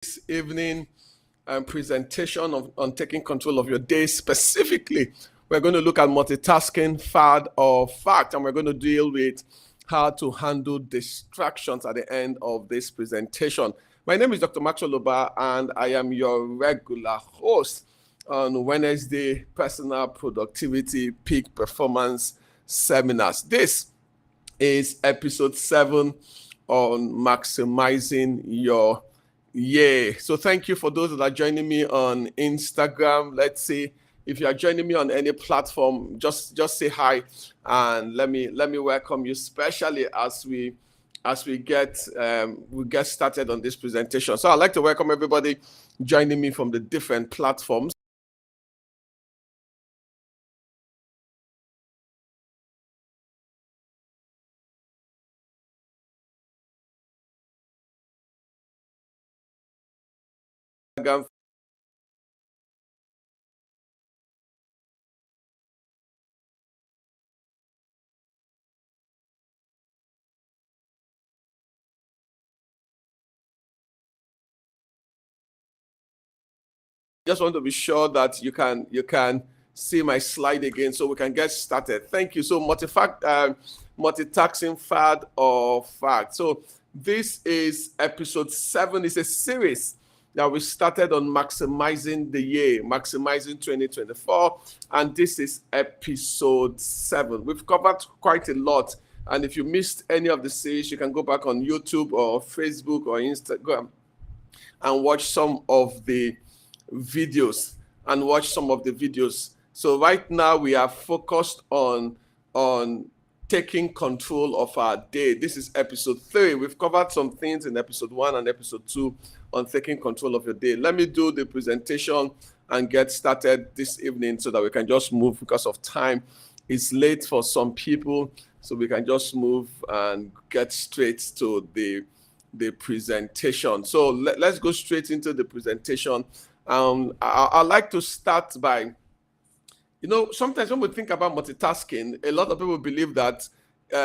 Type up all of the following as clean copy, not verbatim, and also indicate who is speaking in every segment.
Speaker 1: This evening presentation on taking control of your day. Specifically, we're going to look at multitasking, fad or fact, and we're going to deal with how to handle distractions at the end of this presentation. My name is Dr. Maxwell Oba, and I am your regular host on Wednesday Personal Productivity Peak Performance Seminars. This is episode 7 on maximizing your year. So thank you for those that are joining me on Instagram. Let's see if you are joining me on any platform, just say hi and let me welcome you, especially as we get started on this presentation. So I'd like to welcome everybody joining me from the different platforms. Just want to be sure that you can see my slide again so we can get started. Thank you. So multitasking, fad or fact. So this is episode 7. It's a series that we started on maximizing the year, maximizing 2024, and this is episode 7. We've covered quite a lot, and if you missed any of the series, you can go back on YouTube or Facebook or Instagram and watch some of the videos So right now we are focused on taking control of our day. This is episode 3. We've covered some things in episode 1 and episode 2 on taking control of your day. Let me do the presentation and get started this evening so that we can just move because of time. It's late for some people, so we can just move and get straight to the presentation. So let's go straight into the presentation. I like to start by, sometimes when we think about multitasking, a lot of people believe that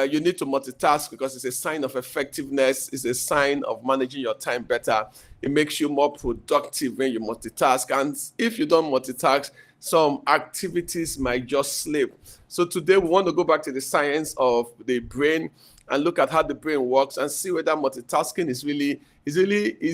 Speaker 1: you need to multitask because it's a sign of effectiveness, it's a sign of managing your time better. It makes you more productive when you multitask. And if you don't multitask, some activities might just slip. So today we want to go back to the science of the brain and look at how the brain works and see whether multitasking is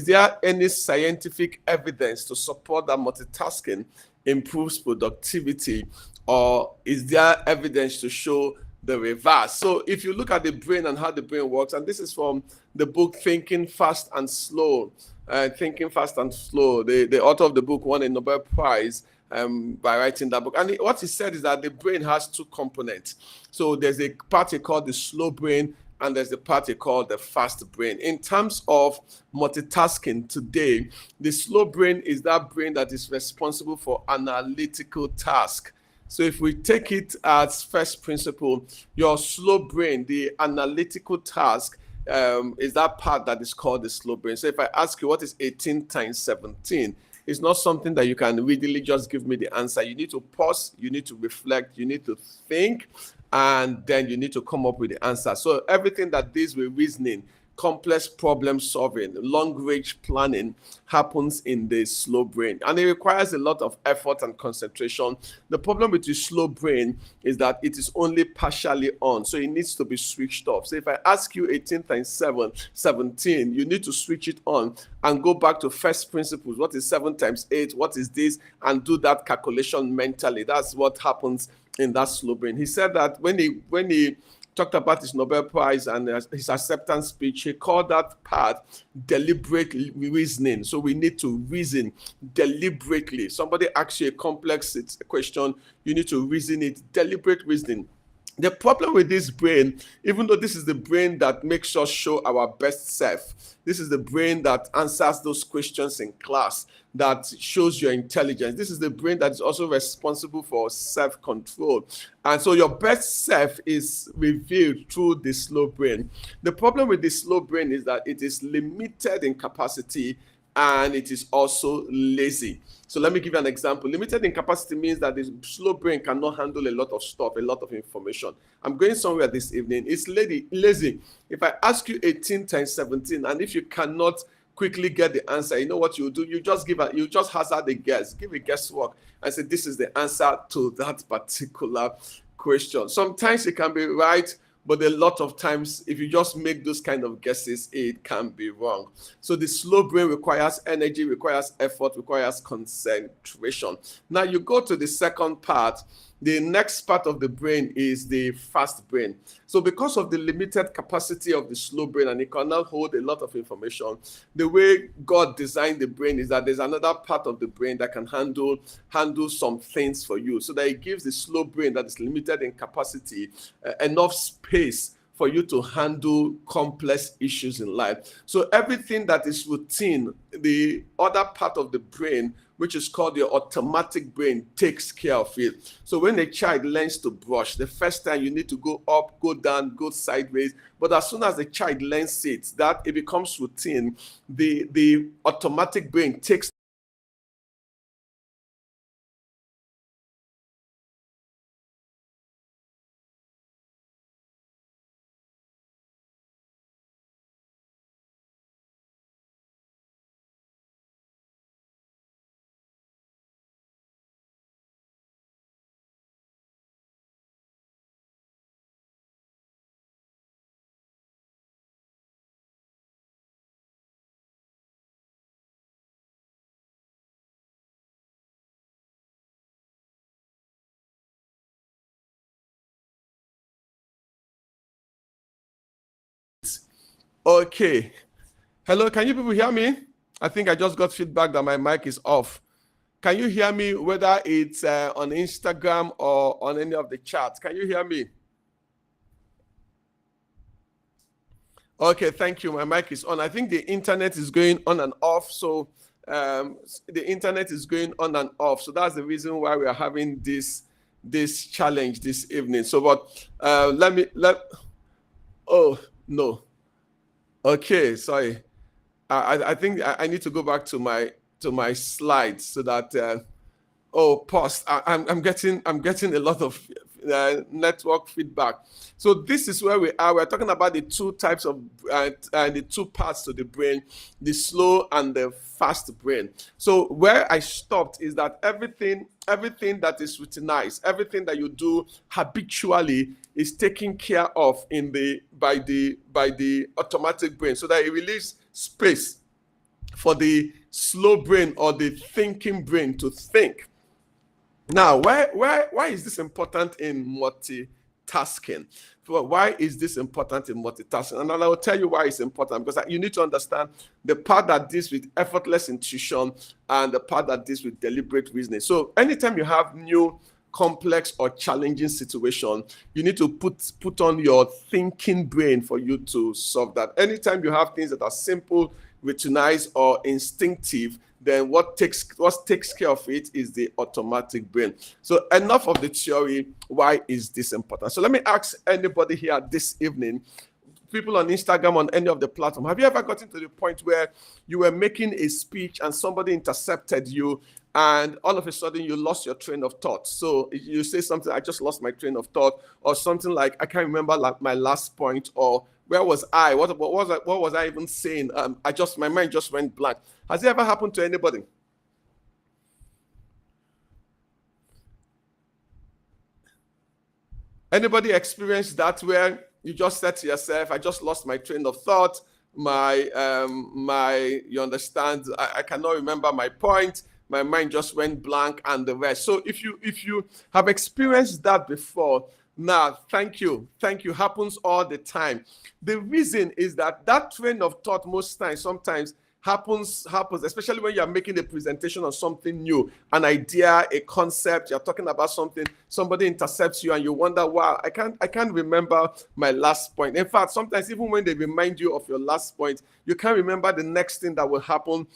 Speaker 1: there any scientific evidence to support that multitasking improves productivity, or is there evidence to show the reverse? So if you look at the brain and how the brain works, and this is from the book Thinking Fast and Slow. The author of the book won a Nobel Prize by writing that book. And what he said is that the brain has 2 components. So there's a part called the slow brain, and there's the part called the fast brain. In terms of multitasking today, the slow brain is that brain that is responsible for analytical tasks. So if we take it as first principle, your slow brain, the analytical task, is that part that is called the slow brain. So if I ask you what is 18 times 17, it's not something that you can readily just give me the answer. You need to pause, you need to reflect, you need to think, and then you need to come up with the answer. So everything that deals with reasoning, complex problem solving, long range planning happens in the slow brain, and it requires a lot of effort and concentration. The problem with the slow brain is that it is only partially on, so it needs to be switched off. So if I ask you 18 times 17, you need to switch it on and go back to first principles. What is 7 times 8? What is this? And do that calculation mentally. That's what happens in that slow brain. He said that when he talked about his Nobel Prize and his acceptance speech, he called that part deliberate reasoning. So we need to reason deliberately. Somebody asks you a complex question, you need to reason it, deliberate reasoning. The problem with this brain, even though this is the brain that makes us show our best self, this is the brain that answers those questions in class, that shows your intelligence. This is the brain that is also responsible for self-control. And so your best self is revealed through the slow brain. The problem with the slow brain is that it is limited in capacity and it is also lazy. So let me give you an example. Limited in capacity means that the slow brain cannot handle a lot of stuff, a lot of information. I'm going somewhere this evening. It's lazy. If I ask you 18 times 17, and if you cannot quickly get the answer, you know what you do? You just hazard a guess, give a guesswork, and say this is the answer to that particular question. Sometimes it can be right, but a lot of times, if you just make those kind of guesses, it can be wrong. So the slow brain requires energy, requires effort, requires concentration. Now you go to the second part. The next part of the brain is the fast brain. So because of the limited capacity of the slow brain, and it cannot hold a lot of information, the way God designed the brain is that there's another part of the brain that can handle some things for you, so that it gives the slow brain that is limited in capacity enough space for you to handle complex issues in life. So everything that is routine, the other part of the brain, which is called your automatic brain, takes care of it. So when a child learns to brush, the first time you need to go up, go down, go sideways. But as soon as the child learns it, that it becomes routine, the automatic brain takes okay. Hello, can you people hear me? I think I just got feedback that my mic is off. Can you hear me, whether it's on Instagram or on any of the chats? Can you hear me? Okay, thank you. My mic is on. I think the internet is going on and off. So the internet is going on and off. So that's the reason why we are having this challenge this evening. So, but oh, no. Okay, sorry. I think I need to go back to my slides so that pause. I'm getting a lot of network feedback. So this is where we are. We're talking about the two types of the two parts to the brain, the slow and the fast brain. So where I stopped is that everything that is routinized, everything that you do habitually is taken care of by the automatic brain, so that it relieves space for the slow brain or the thinking brain to think. Now, why is this important in multitasking? Why is this important in multitasking? And I will tell you why it's important, because you need to understand the part that deals with effortless intuition and the part that deals with deliberate reasoning. So anytime you have new, complex or challenging situation, you need to put on your thinking brain for you to solve that. Anytime you have things that are simple, routinized or instinctive, then what takes care of it is the automatic brain. So enough of the theory. Why is this important? So let me ask anybody here this evening, people on Instagram, on any of the platform, have you ever gotten to the point where you were making a speech and somebody intercepted you, and all of a sudden you lost your train of thought? So you say something, I just lost my train of thought, or something like, I can't remember my last point, or where was I? What was I even saying? My mind just went blank. Has it ever happened to anybody? Anybody experienced that, where you just said to yourself, I just lost my train of thought, you understand, I cannot remember my point, my mind just went blank, and the rest. So if you have experienced that before, now, thank you, happens all the time. The reason is that train of thought sometimes happens, especially when you're making a presentation on something new, an idea, a concept, you're talking about something, somebody intercepts you and you wonder, wow, I can't remember my last point. In fact, sometimes even when they remind you of your last point, you can't remember the next thing that will happen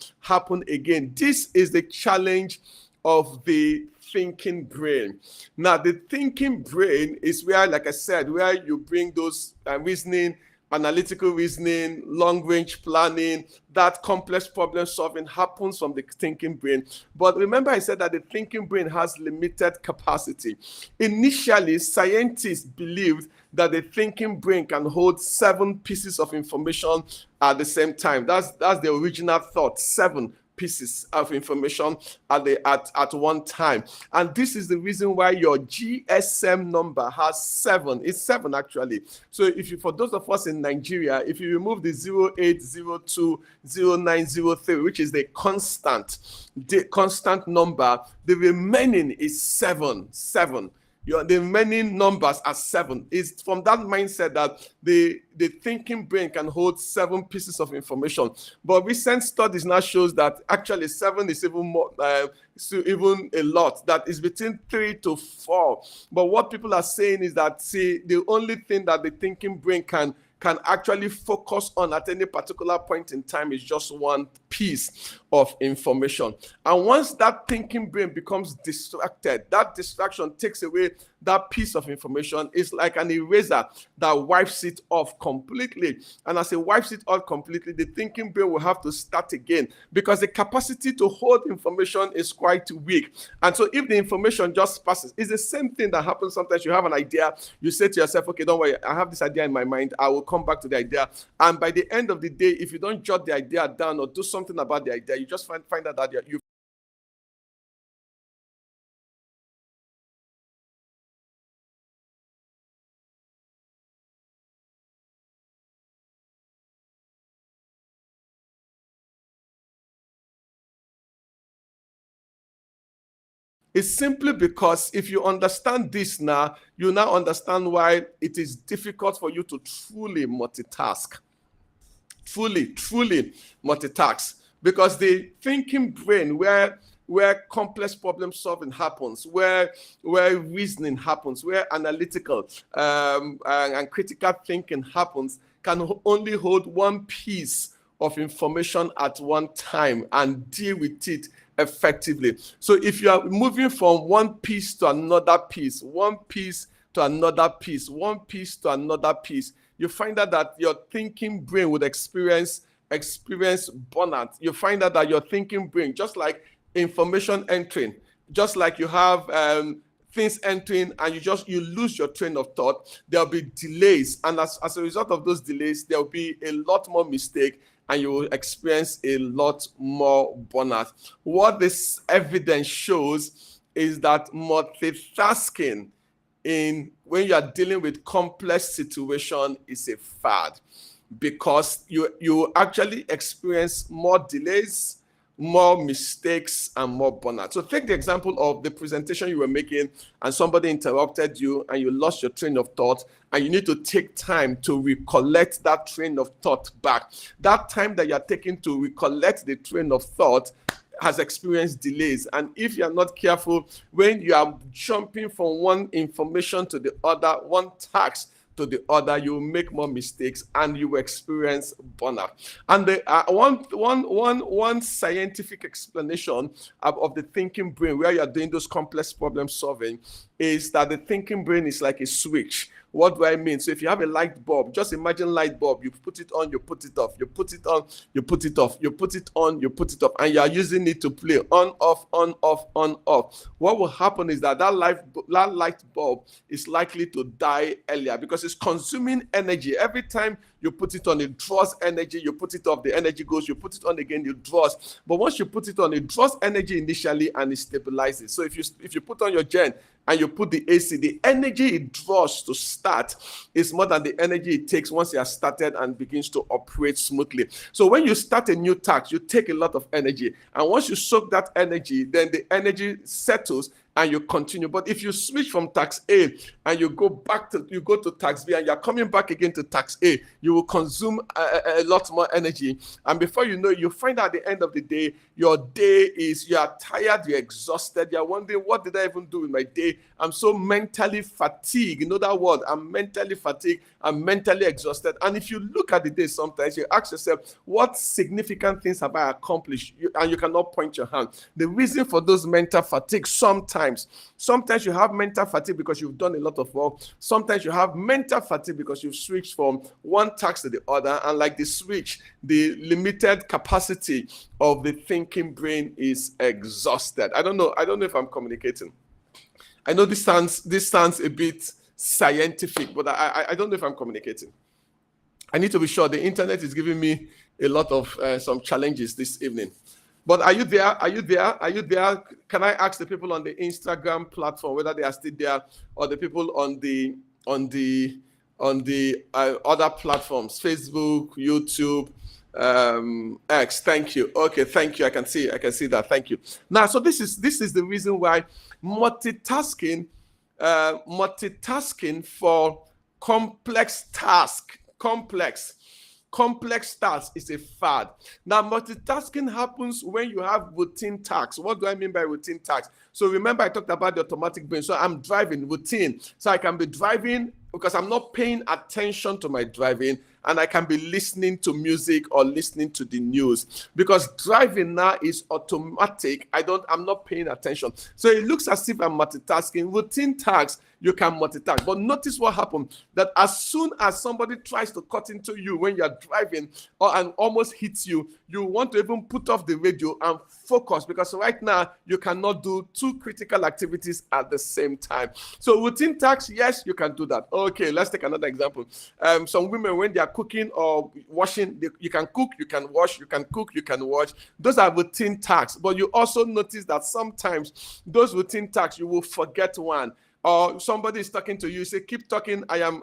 Speaker 1: again. This is the challenge of the thinking brain. Now, the thinking brain is where, like I said, where you bring those reasoning, analytical reasoning, long-range planning, that complex problem solving happens from the thinking brain. But remember, I said that the thinking brain has limited capacity. Initially, scientists believed that the thinking brain can hold 7 pieces of information at the same time. That's the original thought, 7 pieces of information at one time. And this is the reason why your GSM number has 7. It's 7 actually. So if you, for those of us in Nigeria, if you remove the 08020903, which is the constant number, the remaining is 7. The remaining numbers are 7. It's from that mindset that the thinking brain can hold 7 pieces of information. But recent studies now shows that actually 7 is even more, even a lot. That is between 3 to 4. But what people are saying is that, see, the only thing that the thinking brain can actually focus on at any particular point in time is just one piece of information. And once that thinking brain becomes distracted, that distraction takes away that piece of information. It's like an eraser that wipes it off completely. And as it wipes it off completely, the thinking brain will have to start again, because the capacity to hold information is quite weak. And so if the information just passes, it's the same thing that happens sometimes. You have an idea, you say to yourself, okay, don't worry, I have this idea in my mind, I will come back to the idea. And by the end of the day, if you don't jot the idea down or do something about the idea, you just find out that you It's simply because if you understand this now, you now understand why it is difficult for you to truly multitask. Truly multitask. Because the thinking brain, where complex problem solving happens, where reasoning happens, where analytical and critical thinking happens, can only hold one piece of information at one time and deal with it effectively. So if you are moving from one piece to another piece, one piece to another piece, one piece to another piece, you find out that your thinking brain would experience burnout. You find out that your thinking brain, just like information entering, just like you have things entering and you lose your train of thought, there'll be delays. And as a result of those delays, there'll be a lot more mistake and you will experience a lot more burnout. What this evidence shows is that multitasking when you are dealing with complex situation is a fad, because you actually experience more delays, more mistakes, and more burnout. So take the example of the presentation you were making and somebody interrupted you and you lost your train of thought, and you need to take time to recollect that train of thought back. That time that you're taking to recollect the train of thought has experienced delays. And if you're not careful, when you are jumping from one information to the other, one task to the other, you will make more mistakes and you will experience burnout. And the one scientific explanation of the thinking brain, where you're doing those complex problem solving, is that the thinking brain is like a switch. What do I mean? So if you have a light bulb, just imagine light bulb, you put it on, you put it off, you put it on, you put it off, you put it on, you put it off, and you are using it to play on, off, on, off, on, off. What will happen is that light bulb is likely to die earlier, because it's consuming energy. Every time you put it on, it draws energy, you put it off, the energy goes, you put it on again, it draws. But once you put it on, it draws energy initially and it stabilizes. So if you put on your gen and you put the AC, the energy it draws to start is more than the energy it takes once it has started and begins to operate smoothly. So when you start a new task, you take a lot of energy. And once you soak that energy, then the energy settles and you continue. But if you switch from tax A and you go to tax B and you're coming back again to tax A, you will consume a lot more energy. And before you know it, you find out at the end of the day, your day is, you are tired, you're exhausted, you're wondering, what did I even do with my day? I'm so mentally fatigued. You know that word? I'm mentally fatigued. I'm mentally exhausted. And if you look at the day, sometimes you ask yourself, what significant things have I accomplished? And you cannot point your hand. The reason for those mental fatigue sometimes times. Sometimes you have mental fatigue because you've done a lot of work. Sometimes you have mental fatigue because you've switched from one task to the other, and like the switch, the limited capacity of the thinking brain is exhausted. I don't know if I'm communicating. I know this sounds a bit scientific, but I don't know if I'm communicating. I need to be sure. The internet is giving me a lot of some challenges this evening. But are you there? Are you there? Are you there? Can I ask the people on the Instagram platform whether they are still there, or the people on the other platforms, Facebook, YouTube, X? Thank you. Okay, thank you. I can see that. Thank you. Now, so this is the reason why multitasking for complex tasks is a fad. Now, multitasking happens when you have routine tasks. What do I mean by routine tasks? So remember, I talked about the automatic brain. So I'm driving, routine. So I can be driving because I'm not paying attention to my driving, and I can be listening to music or listening to the news, because driving now is automatic. I'm not paying attention. So it looks as if I'm multitasking. Routine tasks, you can multitask. But notice what happened, that as soon as somebody tries to cut into you when you're driving and almost hits you, you want to even put off the radio and focus, because right now you cannot do two critical activities at the same time. So routine tasks, yes, you can do that. Okay, let's take another example. Some women, when they are cooking or washing, you can cook, you can wash, you can cook, you can wash. Those are routine tasks. But you also notice that sometimes those routine tasks, you will forget one. Or somebody is talking to you, say, keep talking, I am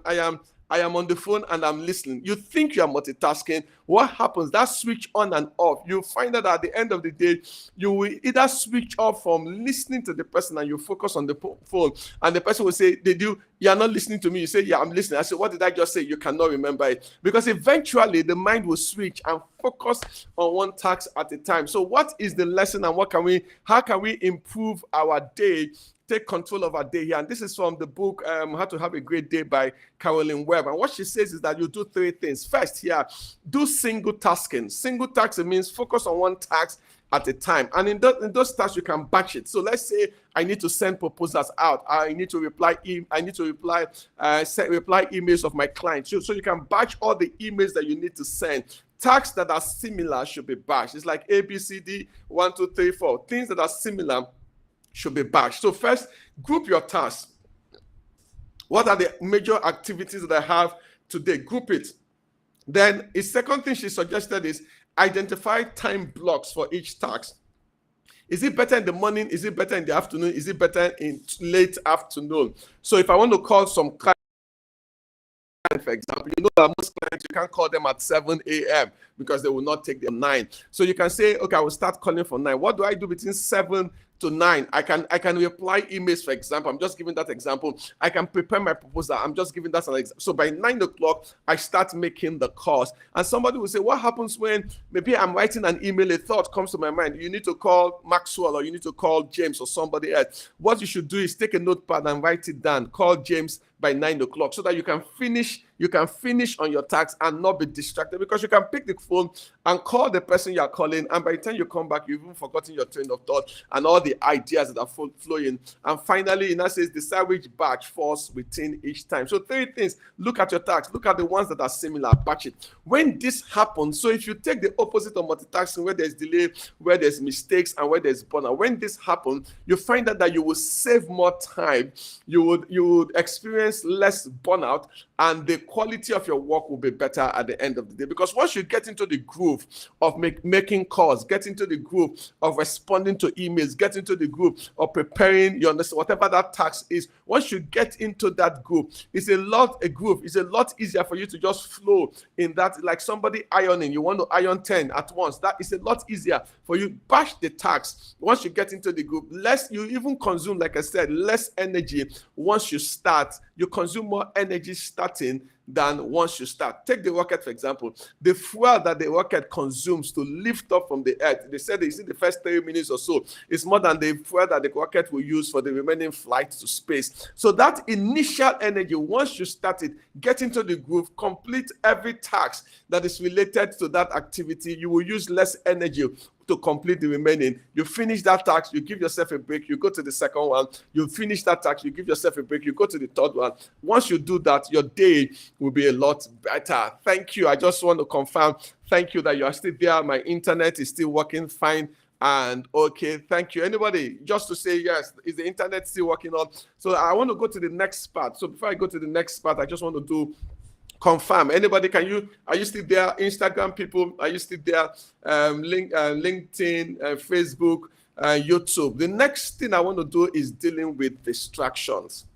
Speaker 1: on the phone and I'm listening. You think you are multitasking. What happens? That switch on and off. You find that at the end of the day, you will either switch off from listening to the person and you focus on the phone. And the person will say, you are not listening to me. You say, yeah, I'm listening. I say, what did I just say? You cannot remember it. Because eventually the mind will switch and focus on one task at a time. So what is the lesson, and how can we improve our day? Take control of our day here. And this is from the book How to Have a Great Day by Carolyn Webb. And what she says is that you do three things. First, here, do single tasking. Single tasking means focus on one task at a time. And in those tasks, you can batch it. So let's say I need to send proposals out. I need to reply emails of my clients. So you can batch all the emails that you need to send. Tasks that are similar should be batched. It's like A, B, C, D, 1, 2, 3, 4. Things that are similar should be batched. So first, group your tasks. What are the major activities that I have today? Group it. Then a second thing she suggested is identify time blocks for each task. Is it better in the morning? Is it better in the afternoon? Is it better in late afternoon? So if I want to call some clients, for example, you know that most clients, you can't call them at 7 a.m. because they will not take them 9. So you can say, okay, I will start calling for 9. What do I do between 7 to 9? I can reply emails, for example. I'm just giving that example. I can prepare my proposal. I'm just giving that an example. So by 9 o'clock, I start making the calls. And somebody will say, what happens when maybe I'm writing an email, a thought comes to my mind? You need to call Maxwell, or you need to call James, or somebody else. What you should do is take a notepad and write it down. Call James by 9 o'clock so that you can finish on your task and not be distracted, because you can pick the phone and call the person you are calling, and by the time you come back, you've even forgotten your train of thought and all the ideas that are flowing. And finally, it now says decide which batch falls within each time. So 3 things: look at your tasks, look at the ones that are similar, batch it. When this happens, so if you take the opposite of multitasking, where there's delay, where there's mistakes, and where there's burnout, when this happens, you find out that you will save more time, you would experience less burnout, and the quality of your work will be better at the end of the day. Because once you get into the groove of making calls, get into the groove of responding to emails, get into the groove of preparing, you understand, whatever that task is, once you get into that groove, it's a lot easier for you to just flow in that. Like somebody ironing, you want to iron 10 at once. That is a lot easier for you. Batch the tasks. Once you get into the groove, you even consume, like I said, less energy once you start. You consume more energy starting than once you start. Take the rocket, for example. The fuel that the rocket consumes to lift up from the earth, they said it's in the first 30 minutes or so, is more than the fuel that the rocket will use for the remaining flight to space. So that initial energy, once you start it, get into the groove, complete every task that is related to that activity, you will use less energy. to complete the remaining. You finish that task, you give yourself a break, you go to the second one. You finish that task, you give yourself a break, you go to the third one. Once you do that, your day will be a lot better. Thank you. I just want to confirm, thank you that you are still there. My internet is still working fine. And okay, thank you. Anybody, just to say yes, is the internet still working on? So I want to go to the next part. So before I go to the next part, I just want to do confirm. Anybody, are you still there? Instagram people, are you still there? LinkedIn, Facebook, YouTube. The next thing I want to do is dealing with distractions.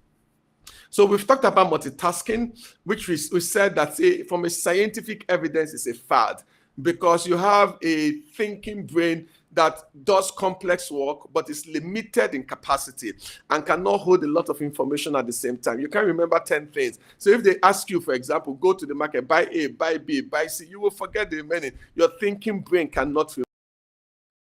Speaker 1: So we've talked about multitasking, which we said that from a scientific evidence is a fad, because you have a thinking brain that does complex work, but is limited in capacity and cannot hold a lot of information at the same time. You can't remember 10 things. So if they ask you, for example, go to the market, buy A, buy B, buy C, you will forget the remaining. Your thinking brain cannot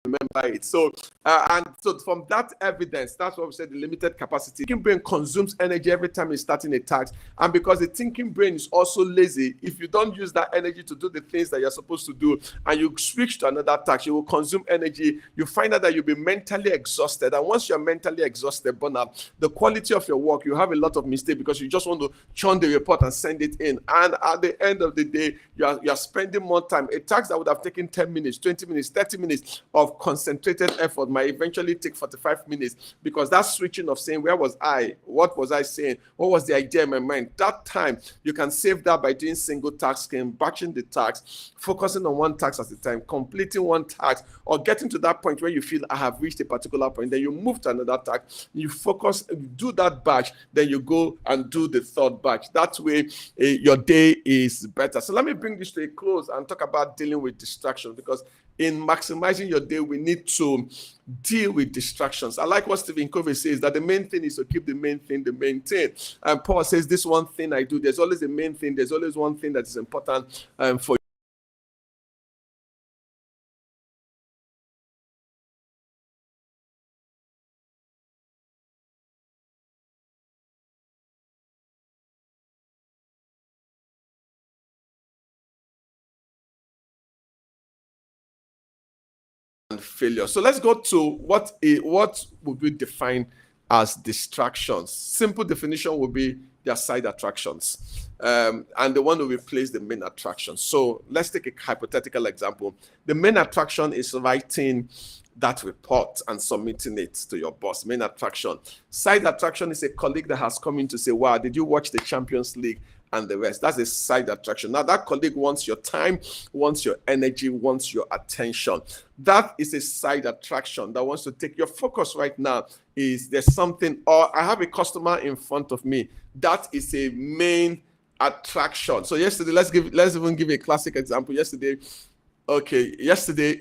Speaker 1: remember it. So and so from that evidence, that's what we said, the limited capacity. Thinking brain consumes energy every time you're starting a task, and because the thinking brain is also lazy, if you don't use that energy to do the things that you're supposed to do and you switch to another task, you will consume energy. You find out that you'll be mentally exhausted, and once you're mentally exhausted, burnout, the quality of your work, you have a lot of mistakes because you just want to churn the report and send it in, and at the end of the day, you're spending more time. A task that would have taken 10 minutes, 20 minutes, 30 minutes of concentrated effort might eventually take 45 minutes, because that switching of saying, where was I? What was I saying? What was the idea in my mind? That time, you can save that by doing single tasking, batching the tasks, focusing on one task at a time, completing one task, or getting to that point where you feel I have reached a particular point. Then you move to another task, you focus, do that batch, then you go and do the third batch. That way, your day is better. So let me bring this to a close and talk about dealing with distractions, because in maximizing your day, we need to deal with distractions. I like what Stephen Covey says, that the main thing is to keep the main thing the main thing. And Paul says, this one thing I do, there's always a main thing. There's always one thing that is important for you. And failure. So let's go to what would we define as distractions. Simple definition would be their side attractions, and they want to replace the main attraction. So let's take a hypothetical example. The main attraction is writing that report and submitting it to your boss. Main attraction. Side attraction is a colleague that has come in to say, wow, did you watch the Champions League? And the rest. That's a side attraction. Now, that colleague wants your time, wants your energy, wants your attention. That is a side attraction that wants to take your focus right now. Is there something, or I have a customer in front of me. That is a main attraction. So yesterday, let's even give a classic example. Yesterday,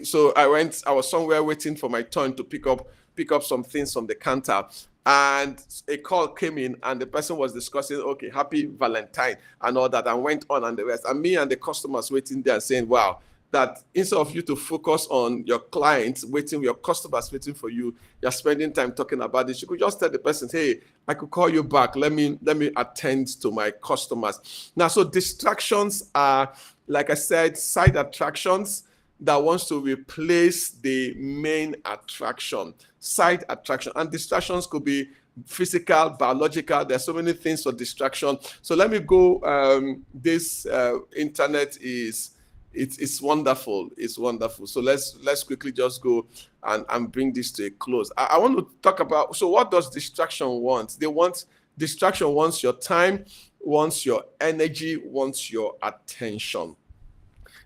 Speaker 1: so I was somewhere waiting for my turn to pick up some things from the counter. And a call came in, and the person was discussing, okay, happy Valentine and all that, and went on and the rest. And me and the customers waiting there saying, wow, that instead of you to focus on your clients waiting, your customers waiting for you, you're spending time talking about this. You could just tell the person, hey, I could call you back. Let me attend to my customers. Now, so distractions are, like I said, side attractions that wants to replace the main attraction, side attraction. And distractions could be physical, biological. There's so many things for distraction. So let me go. This internet it's wonderful. It's wonderful. So let's quickly just go and bring this to a close. I want to talk about, so what does distraction want? Distraction wants your time, wants your energy, wants your attention.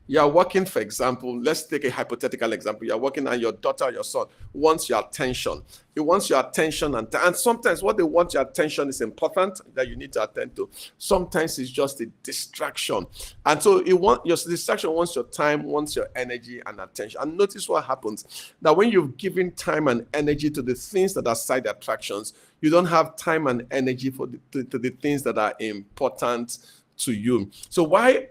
Speaker 1: You're working, for example, let's take a hypothetical example. You're working and your daughter or your son wants your attention. He wants your attention, and sometimes what they want your attention is important that you need to attend to. Sometimes it's just a distraction. And so your distraction wants your time, wants your energy and attention. And notice what happens. That when you've given time and energy to the things that are side attractions, you don't have time and energy to the things that are important to you. So why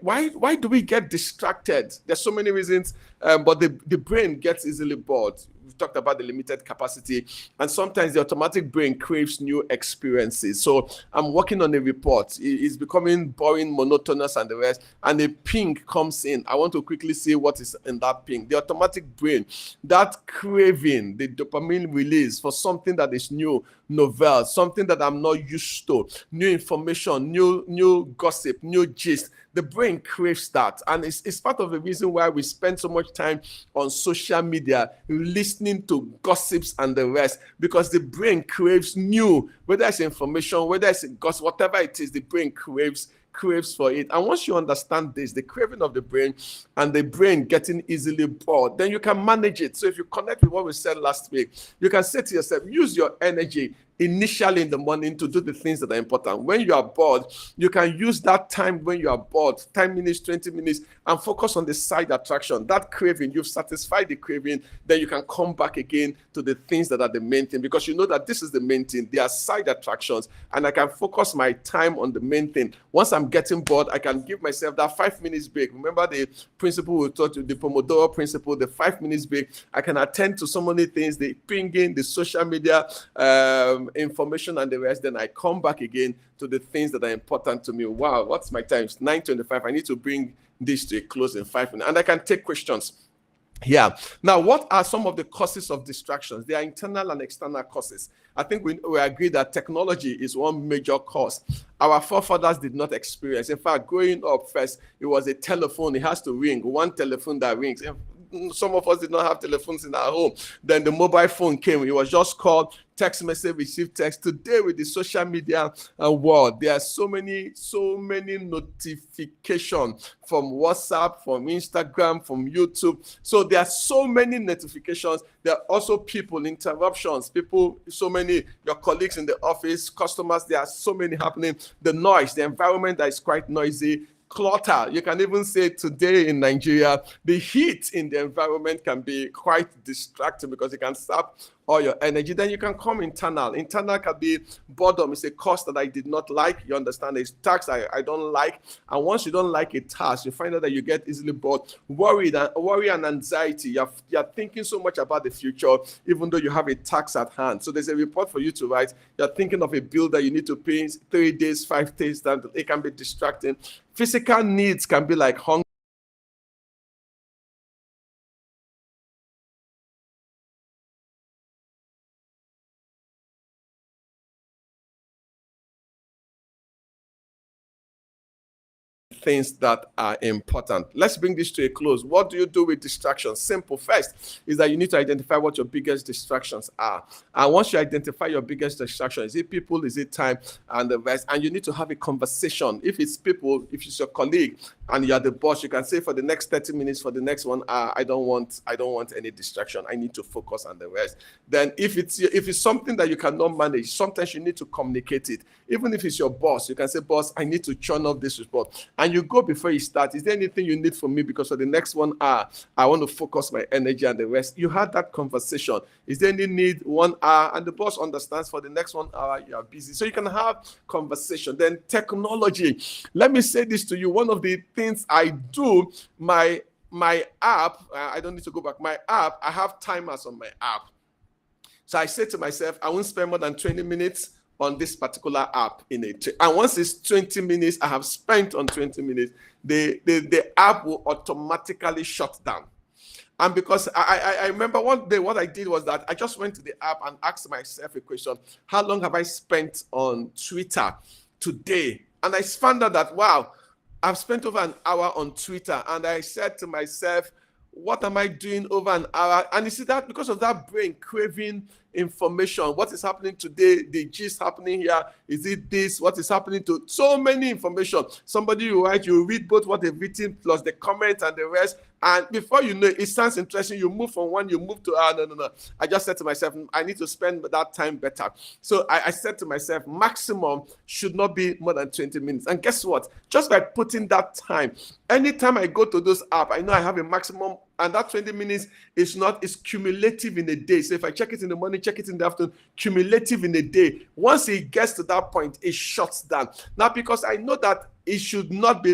Speaker 1: do we get distracted? There's so many reasons, but the brain gets easily bored. we've talked about the limited capacity, and sometimes the automatic brain craves new experiences. So I'm working on a report. It's becoming boring, monotonous, and the rest. And a ping comes in. I want to quickly see what is in that ping. The automatic brain, that craving, the dopamine release for something that is new, novel, something that I'm not used to, new information, new gossip, new gist. The brain craves that. And it's part of the reason why we spend so much time on social media listening to gossips and the rest, because the brain craves new, whether it's information, whether it's gossip, whatever it is, the brain craves for it. And once you understand this, the craving of the brain and the brain getting easily bored, then you can manage it. So if you connect with what we said last week, you can say to yourself, use your energy initially in the morning to do the things that are important. When you are bored, you can use that time when you are bored, 10 minutes, 20 minutes, and focus on the side attraction. That craving, you've satisfied the craving, then you can come back again to the things that are the main thing, because you know that this is the main thing. There are side attractions, and I can focus my time on the main thing. Once I'm getting bored, I can give myself that 5 minutes break. Remember the principle we taught you, the Pomodoro principle, the 5 minutes break. I can attend to so many things, the pinging, the social media, information and the rest. Then I come back again to the things that are important to me. Wow, what's my time? It's 9:25. I need to bring this to a close in 5 minutes, and I can take questions. Yeah. Now, what are some of the causes of distractions? There are internal and external causes. I think we agree that technology is one major cause. Our forefathers did not experience. In fact, growing up first, it was a telephone. It has to ring. One telephone that rings. Some of us did not have telephones in our home. Then the mobile phone came. It was just called, text message, receive text. Today, with the social media world, there are so many notifications from WhatsApp, from Instagram, from YouTube. So there are so many notifications. There are also people, interruptions, so many, your colleagues in the office, customers, there are so many happening. The noise, the environment that is quite noisy. Clutter. You can even say today in Nigeria, the heat in the environment can be quite distracting because it can sap all your energy. Then you can come internal. Internal can be boredom. It's a course that I did not like. You understand? It's task I don't like. And once you don't like a task, you find out that you get easily bored. Worry and anxiety. You're thinking so much about the future, even though you have a task at hand. So there's a report for you to write. You're thinking of a bill that you need to pay 3 days, 5 days. That it can be distracting. Physical needs can be like hunger. Things that are important. Let's bring this to a close. What do you do with distractions? Simple. First is that you need to identify what your biggest distractions are. And once you identify your biggest distraction, is it people, is it time, and the rest? And you need to have a conversation. If it's people, if it's your colleague and you're the boss, you can say for the next 30 minutes, for the next 1 hour, I don't want any distraction. I need to focus on the rest. Then if it's something that you cannot manage, sometimes you need to communicate it. Even if it's your boss, you can say, boss, I need to churn off this report. And you go before you start. Is there anything you need from me? Because for the next 1 hour, I want to focus my energy and the rest. You had that conversation. Is there any need 1 hour? And the boss understands for the next 1 hour, you are busy. So you can have conversation. Then technology. Let me say this to you. One of the things I do, my app, I don't need to go back. My app, I have timers on my app. So I say to myself, I won't spend more than 20 minutes on this particular app in it. And once it's 20 minutes, I have spent on 20 minutes, the app will automatically shut down. And because I remember one day what I did was that I just went to the app and asked myself a question. How long have I spent on Twitter today? And I found out that, wow, I've spent over an hour on Twitter. And I said to myself, what am I doing over an hour? And you see that because of that brain craving information, what is happening today, the gist happening here, is it this, what is happening to so many information. Somebody will write, you read both what they've written plus the comments and the rest, and before you know it sounds interesting, you move from one, you move to no. I just said to myself, I need to spend that time better. So I said to myself, maximum should not be more than 20 minutes. And guess what? Just by putting that time, anytime I go to those apps, I know I have a maximum, and that 20 minutes is cumulative in a day. So if I check it in the morning, check it in the afternoon, cumulative in a day. Once it gets to that point, it shuts down. Now, because I know that it should not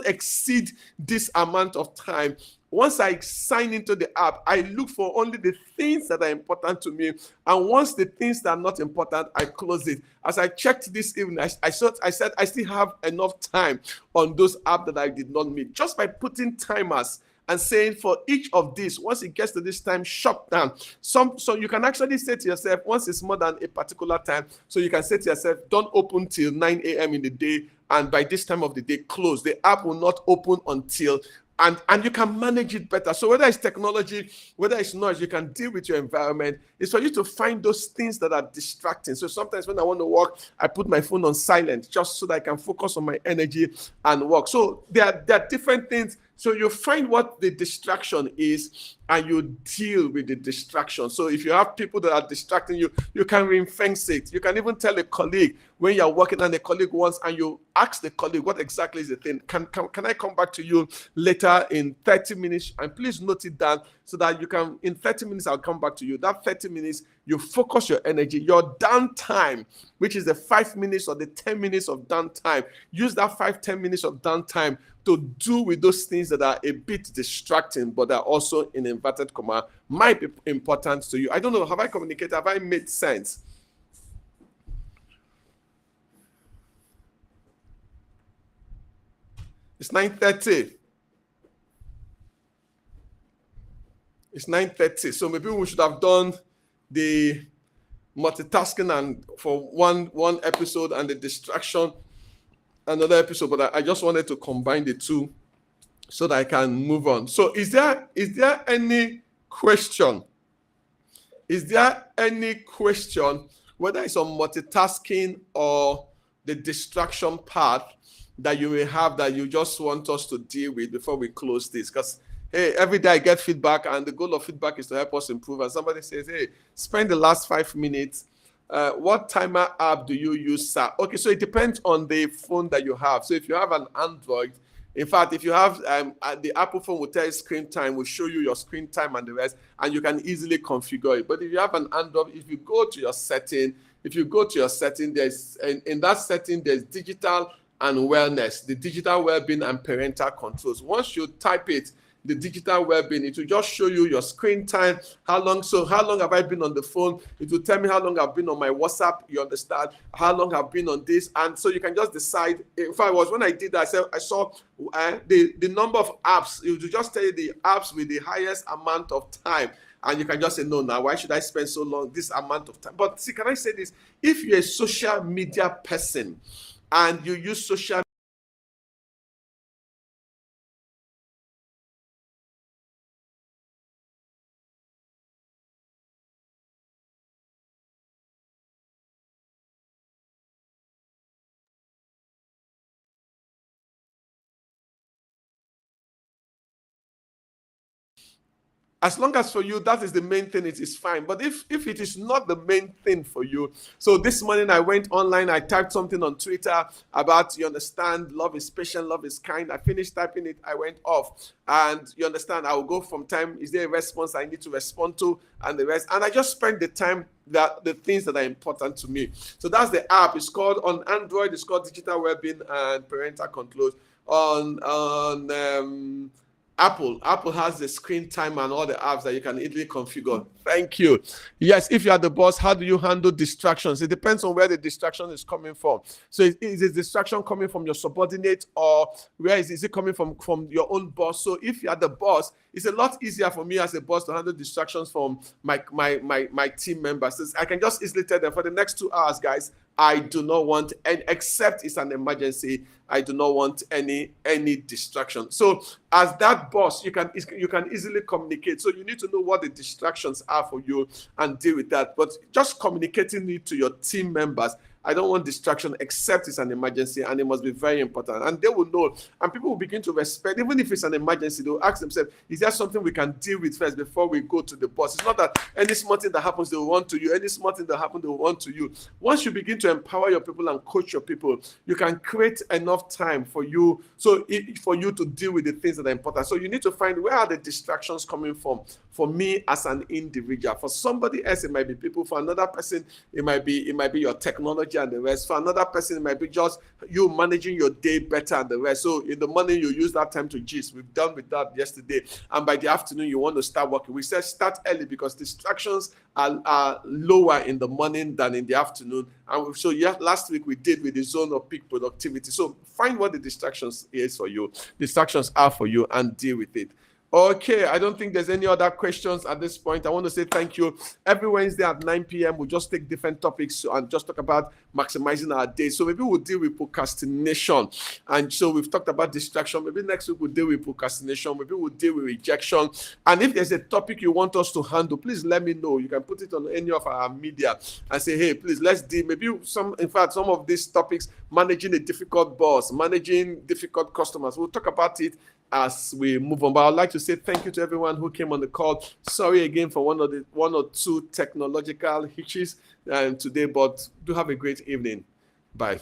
Speaker 1: exceed this amount of time. once I sign into the app, I look for only the things that are important to me. And once the things that are not important, I close it. As I checked this evening, I said I still have enough time on those apps that I did not meet, just by putting timers and saying for each of these, once it gets to this time, shut down. So you can actually say to yourself, once it's more than a particular time, so you can say to yourself, don't open till 9 a.m. in the day, and by this time of the day, close. The app will not open until, and you can manage it better. So whether it's technology, whether it's noise, you can deal with your environment. It's for you to find those things that are distracting. So sometimes when I want to work, I put my phone on silent just so that I can focus on my energy and work. So there are different things. So you find what the distraction is and you deal with the distraction. So if you have people that are distracting you, you can ring-fence it. You can even tell a colleague when you're working and a colleague wants, and you ask the colleague, what exactly is the thing? Can I come back to you later in 30 minutes? And please note it down so that you can, in 30 minutes, I'll come back to you. That 30 minutes, you focus your energy, your downtime, which is the 5 minutes or the 10 minutes of downtime. Use that 5-10 minutes of downtime to do with those things that are a bit distracting, but are also, in inverted comma, might be important to you. I don't know, have I communicated? Have I made sense? It's 9:30. It's 9:30. So maybe we should have done the multitasking and for one episode, and the distraction another episode, but I just wanted to combine the two so that I can move on. So is there any question? Is there any question, whether it's on multitasking or the distraction part, that you may have that you just want us to deal with before we close this? Because hey, every day I get feedback, and the goal of feedback is to help us improve. And somebody says, hey, spend the last 5 minutes. What timer app do you use, sir? Okay, so it depends on the phone that you have. So if you have an Android, in fact, if you have the Apple phone will tell you screen time, will show you your screen time and the rest, and you can easily configure it. But if you have an Android, if you go to your setting, there's in that setting, there's digital and wellness, the digital well-being and parental controls. Once you type it, the digital well-being, it will just show you your screen time, how long have I been on the phone. It will tell me how long I've been on my WhatsApp, you understand, how long I've been on this. And so you can just decide. In fact, when I did that, I saw the number of apps. It will just tell you the apps with the highest amount of time. And you can just say, no, now, why should I spend so long, this amount of time? But see, can I say this? If you're a social media person and you use social as long as for you, that is the main thing, it is fine. But if it is not the main thing for you, so this morning I went online, I typed something on Twitter about, you understand, love is patient, love is kind. I finished typing it, I went off. And you understand, I will go from time, is there a response I need to respond to, and the rest. And I just spend the time that the things that are important to me. So that's the app. It's called, on Android, it's called Digital Wellbeing and Parental Controls. On Apple has the screen time and all the apps that you can easily configure. Thank you. Yes, if you are the boss, how do you handle distractions? It depends on where the distraction is coming from. So is the distraction coming from your subordinate, or where is it coming from your own boss? So if you are the boss, it's a lot easier for me as a boss to handle distractions from my team members. So I can just easily tell them, for the next 2 hours, guys, I do not want any, except it's an emergency, I do not want any distraction. So as that boss, you can easily communicate. So you need to know what the distractions are for you and deal with that. But just communicating it to your team members, I don't want distraction except it's an emergency, and it must be very important. And they will know, and people will begin to respect. Even if it's an emergency, they'll ask themselves, is there something we can deal with first before we go to the boss? It's not that any small thing that happens, they will want to you. Any small thing that happens, they will want to you. Once you begin to empower your people and coach your people, you can create enough time for you, for you to deal with the things that are important. So you need to find, where are the distractions coming from? For me as an individual, for somebody else, it might be people. For another person, it might be your technology technology and the rest. For another person, it might be just you managing your day better and the rest. So in the morning, you use that time to gist. We've done with that yesterday. And by the afternoon, you want to start working. We said start early because distractions are lower in the morning than in the afternoon. And so last week we did with the zone of peak productivity. So find what the distractions are for you and deal with it. Okay, I don't think there's any other questions at this point. I want to say thank you. Every Wednesday at 9 p.m., we'll just take different topics and just talk about maximizing our day. So maybe we'll deal with procrastination. And so we've talked about distraction. Maybe next week we'll deal with procrastination. Maybe we'll deal with rejection. And if there's a topic you want us to handle, please let me know. You can put it on any of our media and say, hey, please, let's deal. Maybe some of these topics, managing a difficult boss, managing difficult customers. We'll talk about it as we move on. But I'd like to say thank you to everyone who came on the call. Sorry again for one or two technological hitches today, but do have a great evening. Bye.